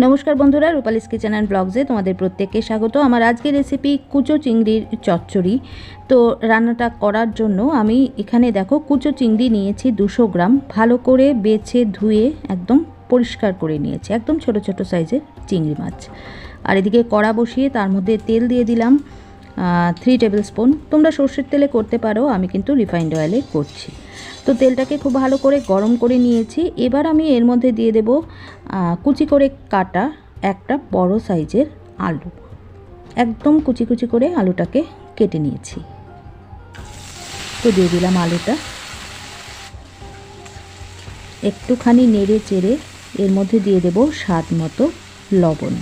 নমস্কার বন্ধুরা, রূপালিস kitchen and ব্লগসে তোমাদের প্রত্যেককে স্বাগত। আমার আজকের রেসিপি কুচো চিংড়ির চচ্চড়ি। তো রান্নাটা করার জন্য আমি এখানে দেখো কুচো চিংড়ি নিয়েছি 200 গ্রাম, ভালো করে বেছে ধুয়ে একদম পরিষ্কার করে নিয়েছি, একদম ছোট ছোট সাইজের চিংড়ি মাছ। আর এদিকে কড়া বসিয়ে তার মধ্যে তেল দিয়ে দিলাম 3 টেবিল স্পুন। তোমরা সর্ষের তেলে করতে পারো, আমি কিন্তু রিফাইন্ড অয়েলে করছি। তো তেলটাকে খুব ভালো করে গরম করে নিয়েছি। এবার আমি এর মধ্যে দিয়ে দেব কুচি করে কাটা একটা বড় সাইজের আলু। একদম কুচি কুচি করে আলুটাকে কেটে নিয়েছি। তো দিয়ে দিলাম আলুটা, একটুখানি নেড়ে চেড়ে এর মধ্যে দিয়ে দেব স্বাদ মতো লবণ।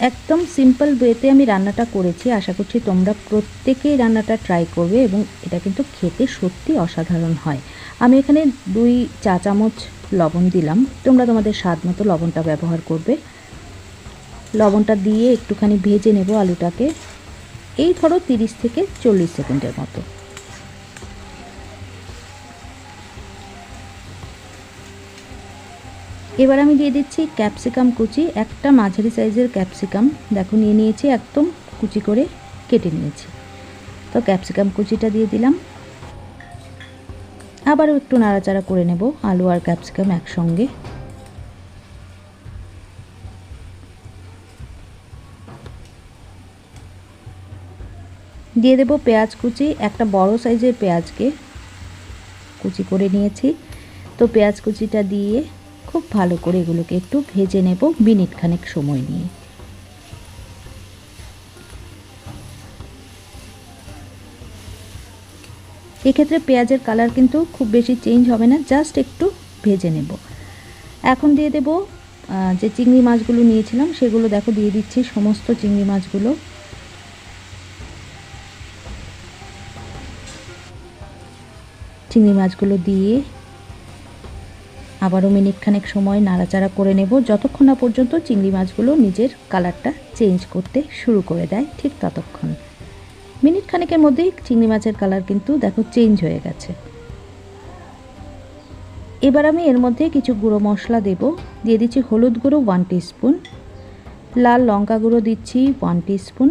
একদম সিম্পল ওয়েতে আমি রান্নাটা করেছি, আশা করছি তোমরা প্রত্যেকেই রান্নাটা ট্রাই করবে এবং এটা কিন্তু খেতে সত্যি অসাধারণ হয়। আমি এখানে 2 চা চামচ লবণ দিলাম, তোমরা তোমাদের স্বাদ মতো লবণটা ব্যবহার করবে। লবণটা দিয়ে একটুখানি ভেজে নেব আলুটাকে, এই ধরো 30 থেকে 40 সেকেন্ডের মতো। এবার আমি দিয়ে দিচ্ছি ক্যাপসিকাম কুচি, একটা মাঝারি সাইজের ক্যাপসিকাম দেখো নিয়ে নিয়েছি, একদম কুচি করে কেটে নিয়েছি। তো ক্যাপসিকাম কুচিটা দিয়ে দিলাম, আবারও একটু নাড়াচাড়া করে নেব আলু আর ক্যাপসিকাম একসঙ্গে। দিয়ে দেব পেঁয়াজ কুচি, একটা বড় সাইজের পেঁয়াজকে কুচি করে নিয়েছি। তো পেঁয়াজ কুচিটা দিয়ে খুব ভালো করে এগুলোকে একটু ভেজে নেব মিনিট খানেক সময় নিয়ে। এক্ষেত্রে পেঁয়াজের কালার কিন্তু খুব বেশি চেঞ্জ হবে না, জাস্ট একটু ভেজে নেব। এখন দিয়ে দেব যে চিংড়ি মাছগুলো নিয়েছিলাম সেগুলো দেখো দিয়ে দিচ্ছি, সমস্ত চিংড়ি মাছগুলো। চিংড়ি মাছগুলো দিয়ে আবারও মিনিট খানেক সময় নাড়াচাড়া করে নেব, যতক্ষণ না পর্যন্ত চিংড়ি মাছগুলো নিজের কালারটা চেঞ্জ করতে শুরু করে দেয়, ঠিক ততক্ষণ। মিনিট খানেকের মধ্যেই চিংড়ি মাছের কালার কিন্তু দেখো চেঞ্জ হয়ে গেছে। এবার আমি এর মধ্যে কিছু গুঁড়ো মশলা দেব। দিয়ে দিচ্ছি হলুদ গুঁড়ো 1 টিস্পুন, লাল লঙ্কা গুঁড়ো দিচ্ছি 1 টিস্পুন,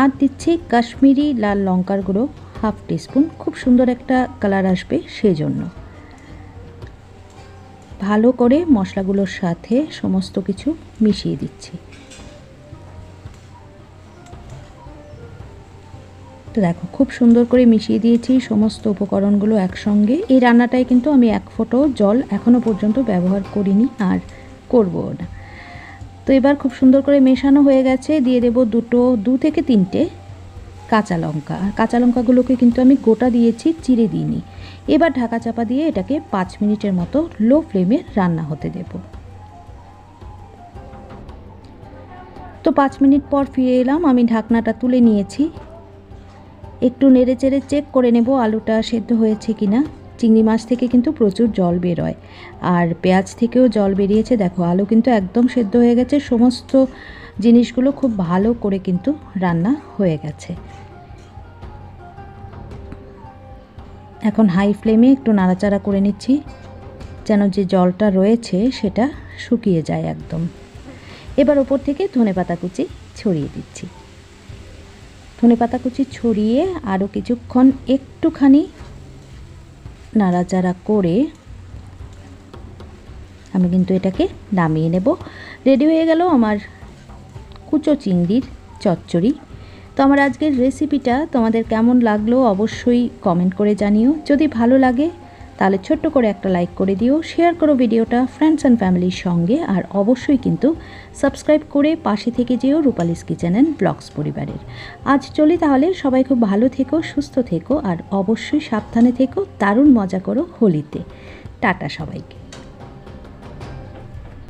আর দিচ্ছি কাশ্মীরি লাল লঙ্কার গুঁড়ো 1/2 টিস্পুন। খুব সুন্দর একটা কালার আসবে সেজন্য। ভালো করে মশলাগুলোর সাথে সমস্ত কিছু মিশিয়ে দিচ্ছি। তো দেখো খুব সুন্দর করে মিশিয়ে দিয়েছি সমস্ত উপকরণগুলো একসঙ্গে। এই রান্নাটায় কিন্তু আমি 1 ফোঁটাও জল এখনও পর্যন্ত ব্যবহার করিনি আর করবো না। তো এবার খুব সুন্দর করে মেশানো হয়ে গেছে। দিয়ে দেব 2 থেকে 3টে কাঁচা লঙ্কা, আর কাঁচা লঙ্কাগুলোকে কিন্তু আমি গোটা দিয়েছি, চিড়ে দিইনি। এবার ঢাকা চাপা দিয়ে এটাকে 5 মিনিটের মতো লো ফ্লেমে রান্না হতে দেব। তো 5 মিনিট পর ফিরে এলাম, আমি ঢাকনাটা তুলে নিয়েছি। একটু নেড়ে চেড়ে চেক করে নেব আলুটা সেদ্ধ হয়েছে কিনা। চিংড়ি মাছ থেকে কিন্তু প্রচুর জল বেরোয়, আর পেঁয়াজ থেকেও জল বেরিয়েছে। দেখো আলু কিন্তু একদম সেদ্ধ হয়ে গেছে, সমস্ত জিনিসগুলো খুব ভালো করে কিন্তু রান্না হয়ে গেছে। এখন হাই ফ্লেমে একটু নাড়াচাড়া করে নিচ্ছি, যেন যে জলটা রয়েছে সেটা শুকিয়ে যায় একদম। এবার ওপর থেকে ধনেপাতা কুচি ছড়িয়ে দিচ্ছি। ধনেপাতা কুচি ছড়িয়ে আরও কিছুক্ষণ একটুখানি নাড়াচাড়া করে আমি কিন্তু এটাকে নামিয়ে নেব। রেডি হয়ে গেল আমার কুচো চিংড়ির চচ্চড়ি। তো আমার আজকের রেসিপিটা তোমাদের কেমন লাগলো অবশ্যই কমেন্ট করে জানিও। যদি ভালো লাগে তাহলে ছোট্ট করে একটা লাইক করে দিও, শেয়ার করো ভিডিওটা ফ্রেন্ডস অ্যান্ড ফ্যামিলির সঙ্গে, আর অবশ্যই কিন্তু সাবস্ক্রাইব করে পাশে থেকে যেও রূপালিস কিচেন অ্যান্ড ব্লগস পরিবারের। আজ চলি তাহলে, সবাই খুব ভালো থেকো, সুস্থ থেকো, আর অবশ্যই সাবধানে থেকো। দারুণ মজা করো হোলিতে। টাটা সবাইকে।